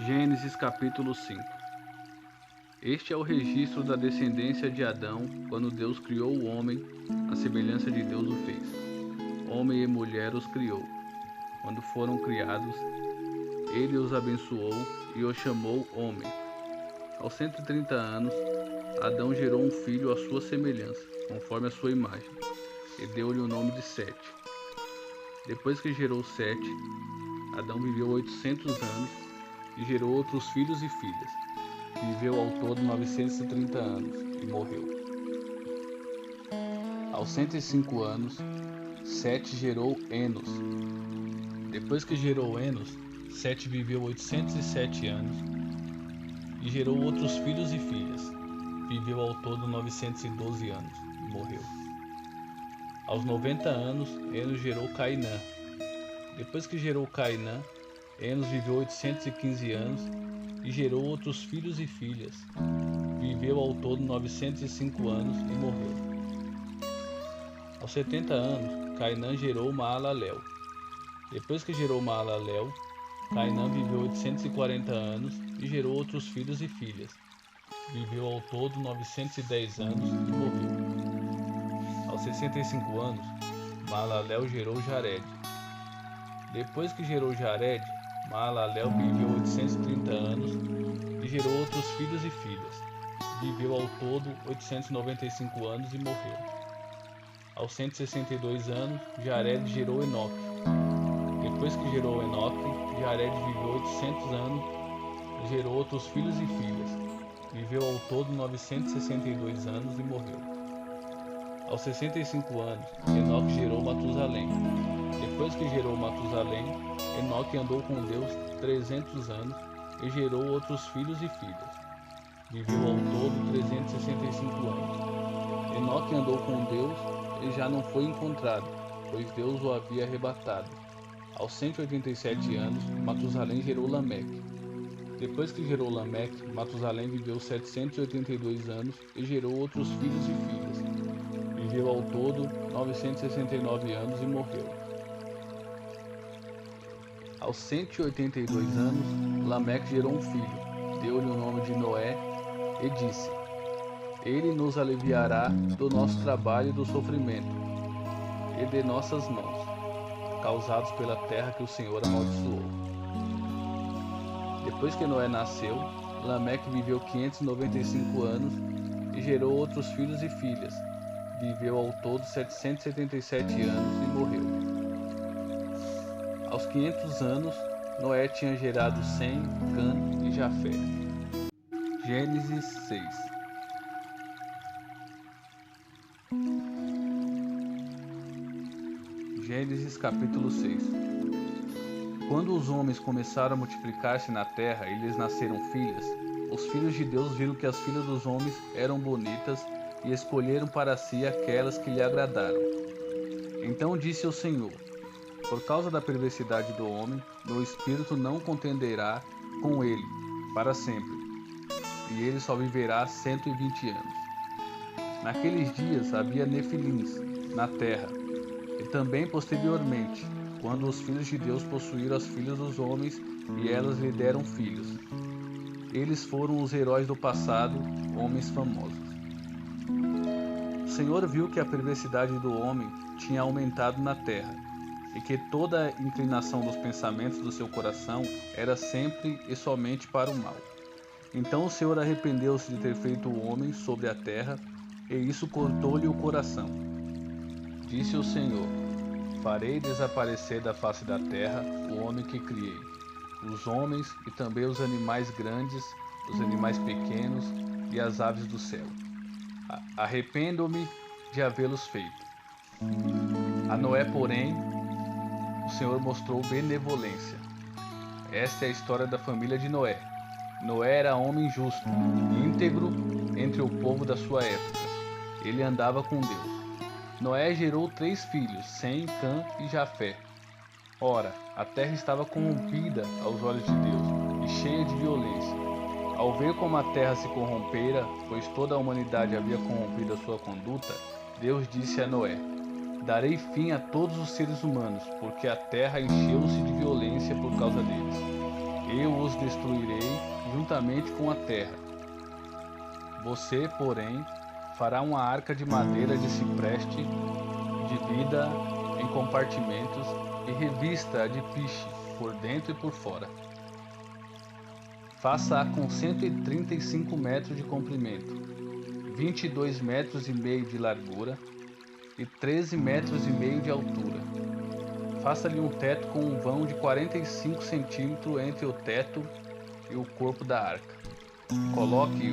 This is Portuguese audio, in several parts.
Gênesis capítulo 5. Este é o registro da descendência de Adão, quando Deus criou o homem, à semelhança de Deus o fez. Homem e mulher os criou. Quando foram criados, ele os abençoou e os chamou homem. Aos 130 anos, Adão gerou um filho à sua semelhança, conforme a sua imagem, e deu-lhe o nome de Sete. Depois que gerou Sete, Adão viveu 800 anos e gerou outros filhos e filhas. Viveu ao todo 930 anos e morreu. Aos 105 anos, Sete gerou Enos. Depois que gerou Enos, Sete viveu 807 anos e gerou outros filhos e filhas. Viveu ao todo 912 anos e morreu. Aos 90 anos, Enos gerou Cainã. Depois que gerou Cainã, Enos viveu 815 anos e gerou outros filhos e filhas. Viveu ao todo 905 anos e morreu. Aos 70 anos, Cainã gerou Maalalel. Depois que gerou Maalalel, Cainã viveu 840 anos e gerou outros filhos e filhas. Viveu ao todo 910 anos e morreu. Aos 65 anos, Maalalel gerou Jared. Depois que gerou Jared, Maalalel viveu 830 anos e gerou outros filhos e filhas. Viveu ao todo 895 anos e morreu. Aos 162 anos, Jared gerou Enoque. Depois que gerou Enoque, Jared viveu 800 anos e gerou outros filhos e filhas. Viveu ao todo 962 anos e morreu. Aos 65 anos, Enoque gerou Matusalém. Depois que gerou Matusalém, Enoque andou com Deus 300 anos e gerou outros filhos e filhas. Viveu ao todo 365 anos. Enoque andou com Deus e já não foi encontrado, pois Deus o havia arrebatado. Aos 187 anos, Matusalém gerou Lameque. Depois que gerou Lameque, Matusalém viveu 782 anos e gerou outros filhos e filhas. Viveu ao todo 969 anos e morreu. Aos 182 anos, Lameque gerou um filho, deu-lhe o nome de Noé e disse: Ele nos aliviará do nosso trabalho e do sofrimento, e de nossas mãos, causados pela terra que o Senhor amaldiçoou. Depois que Noé nasceu, Lameque viveu 595 anos e gerou outros filhos e filhas. Viveu ao todo 777 anos e morreu. Aos 500 anos, Noé tinha gerado Sem, Cã e Jafé. Gênesis 6. Gênesis capítulo 6. Quando os homens começaram a multiplicar-se na terra e lhes nasceram filhas, os filhos de Deus viram que as filhas dos homens eram bonitas e escolheram para si aquelas que lhe agradaram. Então disse o Senhor: Por causa da perversidade do homem, meu espírito não contenderá com ele para sempre, e ele só viverá 120 anos. Naqueles dias havia nefilins na terra, e também posteriormente, quando os filhos de Deus possuíram as filhas dos homens e elas lhe deram filhos. Eles foram os heróis do passado, homens famosos. O Senhor viu que a perversidade do homem tinha aumentado na terra, e que toda a inclinação dos pensamentos do seu coração era sempre e somente para o mal. Então o Senhor arrependeu-se de ter feito o homem sobre a terra, e isso cortou-lhe o coração. Disse o Senhor: Farei desaparecer da face da terra o homem que criei, os homens e também os animais grandes, os animais pequenos e as aves do céu. Arrependo-me de havê-los feito. A Noé, porém, o Senhor mostrou benevolência. Esta é a história da família de Noé. Noé era homem justo, íntegro entre o povo da sua época. Ele andava com Deus. Noé gerou 3 filhos, Sem, Cã e Jafé. Ora, a terra estava corrompida aos olhos de Deus e cheia de violência. Ao ver como a terra se corrompera, pois toda a humanidade havia corrompido a sua conduta, Deus disse a Noé: Darei fim a todos os seres humanos, porque a terra encheu-se de violência por causa deles. eu os destruirei juntamente com a terra. Você, porém, fará uma arca de madeira de cipreste, divida em compartimentos e revista-a de piche por dentro e por fora. Faça-a com 135 metros de comprimento, 22 metros e meio de largura e 13 metros e meio de altura. Faça-lhe um teto com um vão de 45 centímetros entre o teto e o corpo da arca. Coloque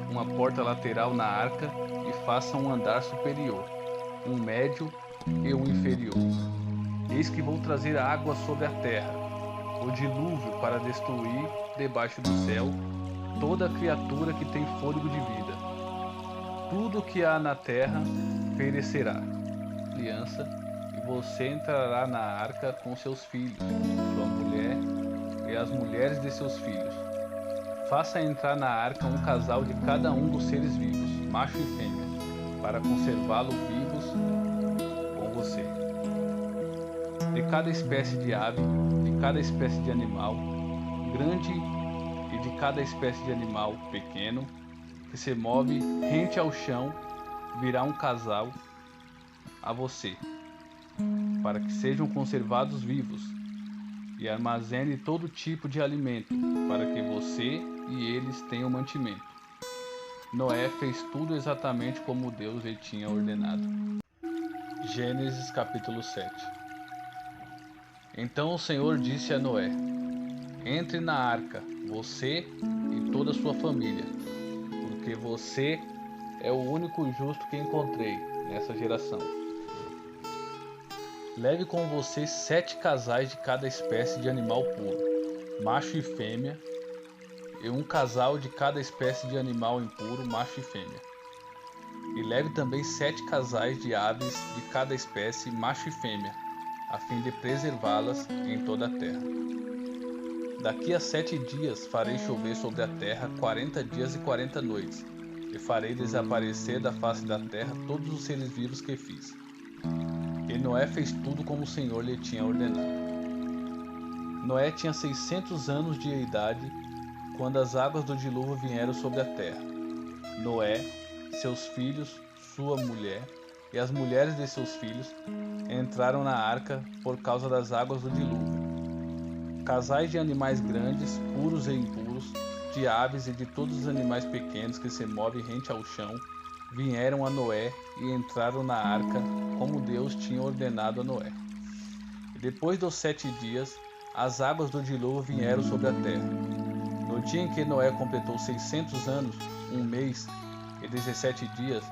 uma porta lateral na arca e faça um andar superior, um médio e um inferior. Eis que vou trazer água sobre a terra, o dilúvio, para destruir debaixo do céu toda criatura que tem fôlego de vida. Tudo que há na terra perecerá. Aliança, e você entrará na arca com seus filhos, sua mulher e as mulheres de seus filhos. Faça entrar na arca um casal de cada um dos seres vivos, macho e fêmea, para conservá-los vivos com você. De cada espécie de ave, de cada espécie de animal, grande e de cada espécie de animal pequeno, que se move rente ao chão, virá um casal a você, para que sejam conservados vivos, e armazene todo tipo de alimento, para que você e eles tenham mantimento. Noé fez tudo exatamente como Deus lhe tinha ordenado. Gênesis capítulo 7. Então o Senhor disse a Noé: entre na arca, você e toda a sua família, porque você é o único justo que encontrei nessa geração. Leve com você 7 casais de cada espécie de animal puro, macho e fêmea, e um casal de cada espécie de animal impuro, macho e fêmea. E leve também 7 casais de aves de cada espécie, macho e fêmea, a fim de preservá-las em toda a terra. Daqui a 7 dias farei chover sobre a terra 40 dias e 40 noites, e farei desaparecer da face da terra todos os seres vivos que fiz. E Noé fez tudo como o Senhor lhe tinha ordenado. Noé tinha 600 anos de idade quando as águas do dilúvio vieram sobre a terra. Noé, seus filhos, sua mulher e as mulheres de seus filhos entraram na arca por causa das águas do dilúvio. Casais de animais grandes, puros e impuros, de aves e de todos os animais pequenos que se movem rente ao chão, vieram a Noé e entraram na arca, como Deus tinha ordenado a Noé. E depois dos 7 dias, as águas do dilúvio vieram sobre a terra. No dia em que Noé completou 600 anos, 1 mês e 17 dias,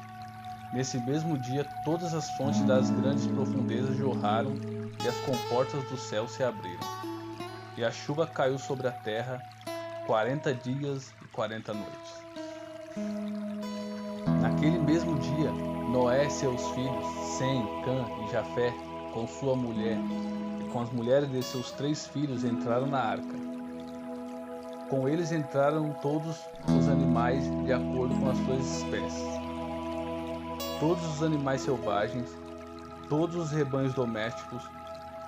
nesse mesmo dia todas as fontes das grandes profundezas jorraram e as comportas do céu se abriram. E a chuva caiu sobre a terra 40 dias e 40 noites. Naquele mesmo dia, Noé e seus filhos, Sem, Cã e Jafé, com sua mulher e com as mulheres de seus 3 filhos, entraram na arca. Com eles entraram todos os animais de acordo com as suas espécies, todos os animais selvagens, todos os rebanhos domésticos,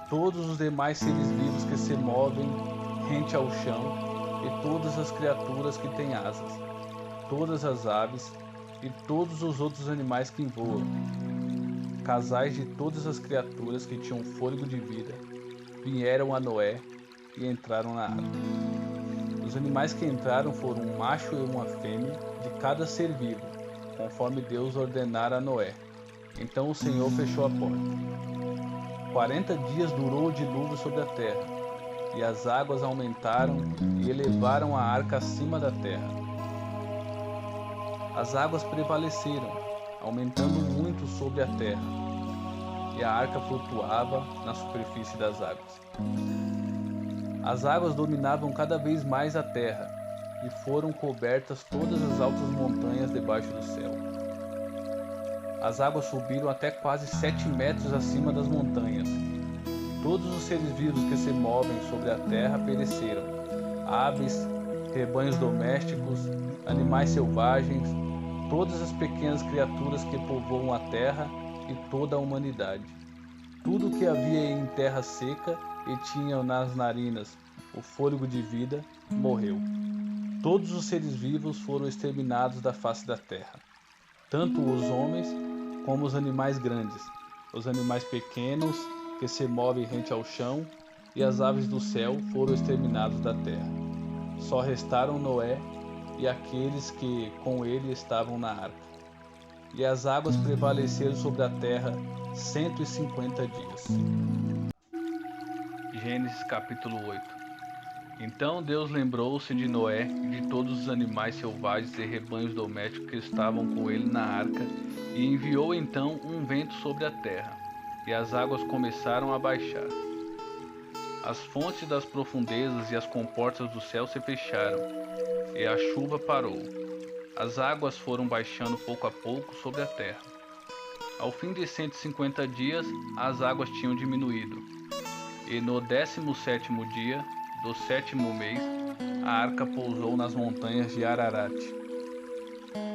todos os demais seres vivos que se movem rente ao chão e todas as criaturas que têm asas, todas as aves e todos os outros animais que voam, casais de todas as criaturas que tinham fôlego de vida, vieram a Noé e entraram na arca. Os animais que entraram foram um macho e uma fêmea de cada ser vivo, conforme Deus ordenara a Noé. Então o Senhor fechou a porta. 40 dias durou o dilúvio sobre a terra, e as águas aumentaram e elevaram a arca acima da terra. As águas prevaleceram, aumentando muito sobre a terra, e a arca flutuava na superfície das águas. As águas dominavam cada vez mais a terra, e foram cobertas todas as altas montanhas debaixo do céu. As águas subiram até quase 7 metros acima das montanhas. Todos os seres vivos que se movem sobre a terra pereceram: aves, rebanhos domésticos, animais selvagens, todas as pequenas criaturas que povoam a terra e toda a humanidade. Tudo que havia em terra seca e tinha nas narinas o fôlego de vida, morreu. Todos os seres vivos foram exterminados da face da terra, tanto os homens como os animais grandes, os animais pequenos que se movem rente ao chão e as aves do céu foram exterminados da terra. Só restaram Noé e aqueles que com ele estavam na arca. E as águas prevaleceram sobre a terra 150 dias. Gênesis capítulo 8. Então Deus lembrou-se de Noé e de todos os animais selvagens e rebanhos domésticos que estavam com ele na arca, e enviou então um vento sobre a terra, e as águas começaram a baixar. As fontes das profundezas e as comportas do céu se fecharam, e a chuva parou. As águas foram baixando pouco a pouco sobre a terra. Ao fim de 150 dias, as águas tinham diminuído, e no 17º dia do 7º mês, a arca pousou nas montanhas de Ararat.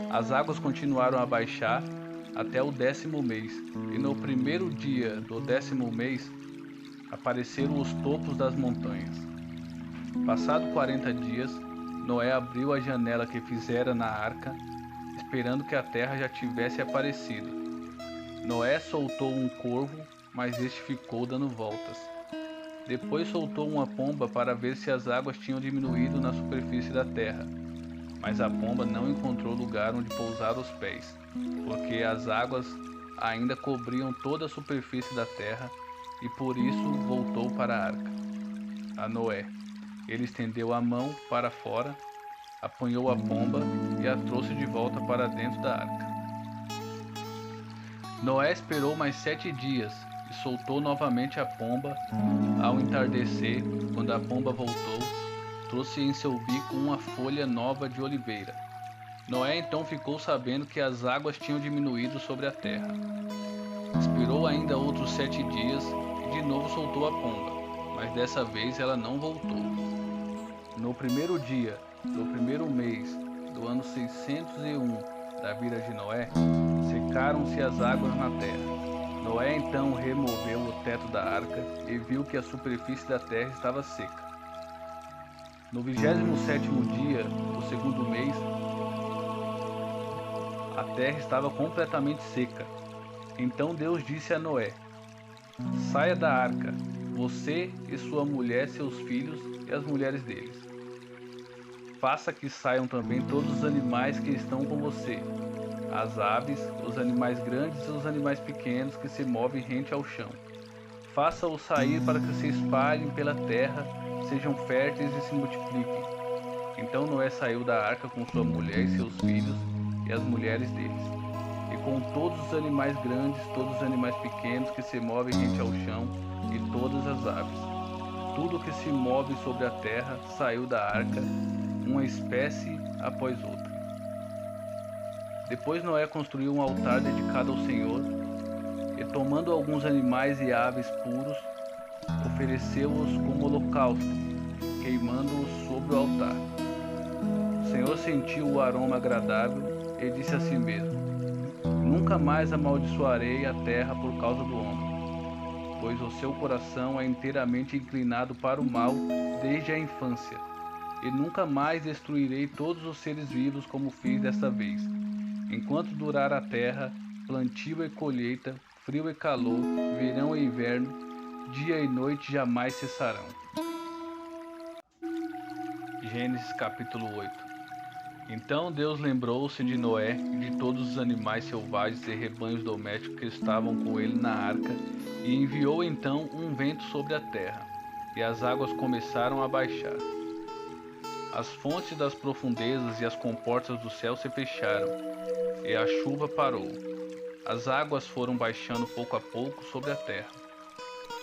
As águas continuaram a baixar até o 10º mês, e no primeiro dia do 10º mês, apareceram os topos das montanhas. Passado 40 dias, Noé abriu a janela que fizera na arca, esperando que a terra já tivesse aparecido. Noé soltou um corvo, mas este ficou dando voltas. Depois soltou uma pomba para ver se as águas tinham diminuído na superfície da terra, mas a pomba não encontrou lugar onde pousar os pés, porque as águas ainda cobriam toda a superfície da terra, e por isso voltou para a arca. A Noé. Ele estendeu a mão para fora, apanhou a pomba e a trouxe de volta para dentro da arca. Noé esperou mais 7 dias e soltou novamente a pomba. Ao entardecer, quando a pomba voltou, trouxe em seu bico uma folha nova de oliveira. Noé então ficou sabendo que as águas tinham diminuído sobre a terra. Esperou ainda outros 7 dias e de novo soltou a pomba, mas dessa vez ela não voltou. No primeiro dia do primeiro mês do ano 601 da vida de Noé, secaram-se as águas na terra. Noé então removeu o teto da arca e viu que a superfície da terra estava seca. No 27º dia do segundo mês, a terra estava completamente seca. Então Deus disse a Noé: saia da arca, você e sua mulher, seus filhos e as mulheres deles. Faça que saiam também todos os animais que estão com você, as aves, os animais grandes e os animais pequenos que se movem rente ao chão. Faça-os sair para que se espalhem pela terra, sejam férteis e se multipliquem. Então Noé saiu da arca com sua mulher e seus filhos e as mulheres deles, e com todos os animais grandes, todos os animais pequenos que se movem rente ao chão, e todas as aves. Tudo que se move sobre a terra saiu da arca, uma espécie após outra. Depois Noé construiu um altar dedicado ao Senhor, e tomando alguns animais e aves puros, ofereceu-os como holocausto, queimando-os sobre o altar. O Senhor sentiu o aroma agradável e disse a si mesmo: nunca mais amaldiçoarei a terra por causa do homem, pois o seu coração é inteiramente inclinado para o mal desde a infância, e nunca mais destruirei todos os seres vivos como fiz desta vez. Enquanto durar a terra, plantio e colheita, frio e calor, verão e inverno, dia e noite jamais cessarão. Gênesis capítulo 8. Então Deus lembrou-se de Noé e de todos os animais selvagens e rebanhos domésticos que estavam com ele na arca, e enviou então um vento sobre a terra, e as águas começaram a baixar. As fontes das profundezas e as comportas do céu se fecharam, e a chuva parou. As águas foram baixando pouco a pouco sobre a terra.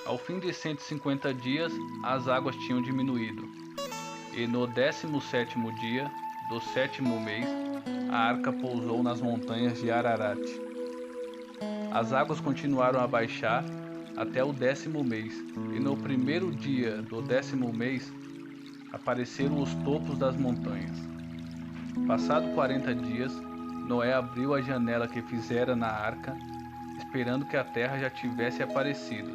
Ao fim de 150 dias, as águas tinham diminuído, e no 17º dia do 7º mês, a arca pousou nas montanhas de Ararat. As águas continuaram a baixar até o 10º mês, e no primeiro dia do 10º mês, apareceram os topos das montanhas. Passado 40 dias, Noé abriu a janela que fizera na arca, esperando que a terra já tivesse aparecido.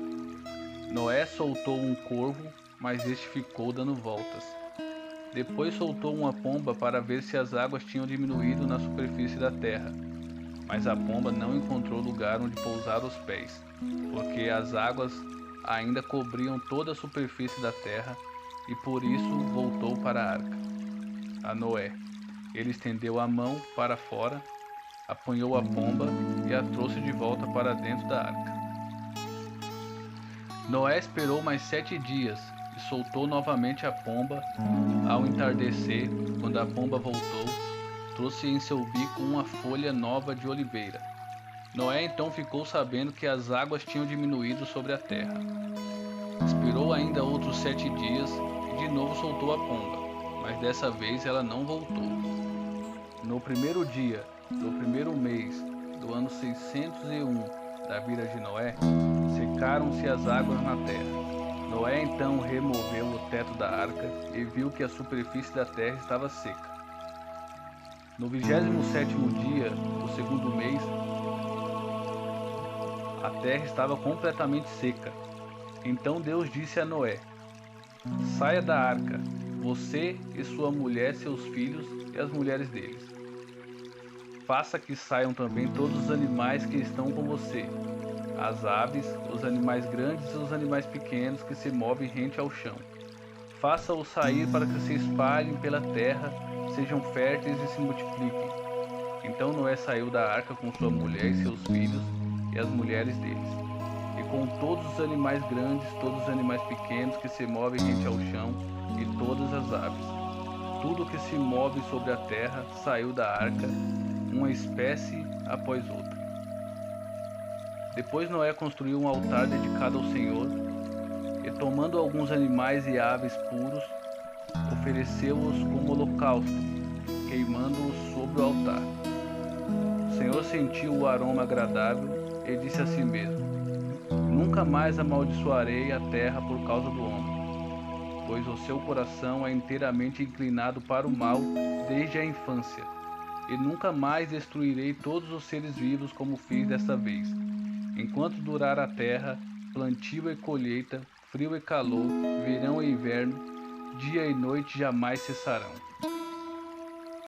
Noé soltou um corvo, mas este ficou dando voltas. Depois soltou uma pomba para ver se as águas tinham diminuído na superfície da terra, mas a pomba não encontrou lugar onde pousar os pés, porque as águas ainda cobriam toda a superfície da terra, e por isso voltou para a arca. A Noé. Ele estendeu a mão para fora, apanhou a pomba e a trouxe de volta para dentro da arca. Noé esperou mais 7 dias e soltou novamente a pomba. Ao entardecer, quando a pomba voltou, trouxe em seu bico uma folha nova de oliveira. Noé então ficou sabendo que as águas tinham diminuído sobre a terra. Esperou ainda outros 7 dias e de novo soltou a pomba, mas dessa vez ela não voltou. No primeiro dia do primeiro mês do ano 601 da vida de Noé, secaram-se as águas na terra. Noé então removeu o teto da arca e viu que a superfície da terra estava seca. No 27º dia do segundo mês, a terra estava completamente seca. Então Deus disse a Noé: saia da arca, você e sua mulher, seus filhos e as mulheres deles. Faça que saiam também todos os animais que estão com você, as aves, os animais grandes e os animais pequenos que se movem rente ao chão. Faça-os sair para que se espalhem pela terra, sejam férteis e se multipliquem. Então Noé saiu da arca com sua mulher e seus filhos e as mulheres deles, e com todos os animais grandes, todos os animais pequenos que se movem rente ao chão, e todas as aves. Tudo que se move sobre a terra saiu da arca, uma espécie após outra. Depois Noé construiu um altar dedicado ao Senhor, e tomando alguns animais e aves puros, ofereceu-os como holocausto, queimando-os sobre o altar. O Senhor sentiu o aroma agradável e disse a si mesmo: nunca mais amaldiçoarei a terra por causa do homem, pois o seu coração é inteiramente inclinado para o mal desde a infância, e nunca mais destruirei todos os seres vivos como fiz desta vez. Enquanto durar a terra, plantio e colheita, frio e calor, verão e inverno, dia e noite jamais cessarão.